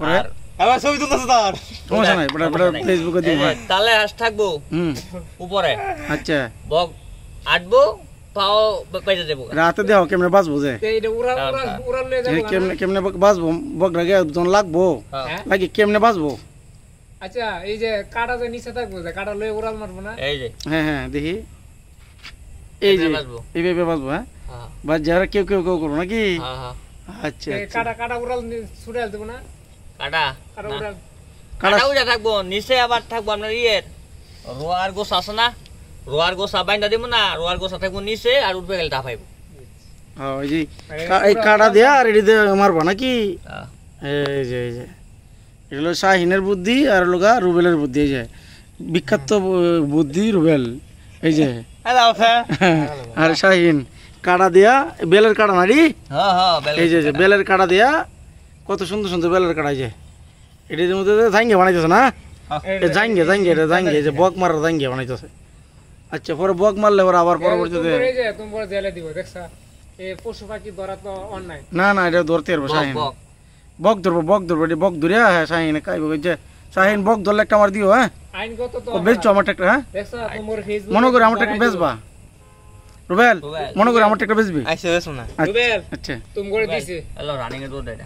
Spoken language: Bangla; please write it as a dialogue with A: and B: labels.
A: আর
B: আবার ছবি তুলতেছ তার
A: সমস্যা নাই বড় ফেসবুকে দিব
C: তালে হাস থাকবো উপরে
A: আচ্ছা
C: বক আটবো পাও পাইতে দেবো
A: রাতে দেও কেমনে বাঁচবো যে
D: এইটা উড়াল লয়ে যাবো
A: কেমনে কেমনে বাঁচবো বক রাগে জন লাগবো লাগে কেমনে বাঁচবো
D: আচ্ছা এই যে কাটা যে নিচে থাকবো যে কাটা লয়ে উড়াল মারবো না
C: এই যে
A: হ্যাঁ হ্যাঁ দেখি এই যে এইভাবে বাঁচবো হ্যাঁ বাস যারা কেউ কেউ কেউ করবো নাকি আচ্ছা
D: কাটা উড়াল ছুড়ে দেবো না
C: কাটা
D: উড়াল
C: কাটা উড়া থাকবো নিচে আবার থাকবো আপনার ইয়ের রোয়ার গোছ আছে না রোয়ার গোছা বাইন্দা দিব না রোয়ার গোছা থাকবো নিচে আর উঠবে গেলে টাফাইবো
A: ওই যে এই কাটা দেয়া আর এটি দিয়ে মারবো নাকি এই যে এটা হলো শাহিনের বুদ্ধি আর লোগা রুবেলের বুদ্ধি এই যে বিখ্যাত বুদ্ধি রুবেল এই যে আর শাহিন কাটা দেয়া বেলের কাটা নাড়ি এই যে বেলের কাটা দেয়া কত সুন্দর সুন্দর বেলের কাটা যে এটির মধ্যে জাঙ্গে বানাইতেছে না জাঙ্গে জাঙ্গে এটা জাঙ্গে যে বক মারার জাঙ্গে বানাইতেছে আচ্ছা পরে বক মারলে ওরা আবার পরবর্তীতে
D: তোমরা জেলে দিব দেখছা এই পশু পাখি ধরা তো অন্যায়
A: না না এটা ধরতে পারবো শাহিন বক ধরবো এটি বক ধরে হ্যাঁ শাহিন খাইব যে শাহিন বক ধরলে একটা আমার দিও হ্যাঁ
D: আইনগত তো
A: বেচছো আমার ট্রাক্টর হ্যাঁ
D: দেখছা তোমার ফেসবুক
A: মনে করে আমার ট্রাক্টর বেচবা রুবেল মনে করে আমার ট্রাক্টর বেচবি
B: আইসে বেছো না
D: রুবেল
A: আচ্ছা
D: তুমি করে দিছি
C: হ্যালো রানিং এর রোড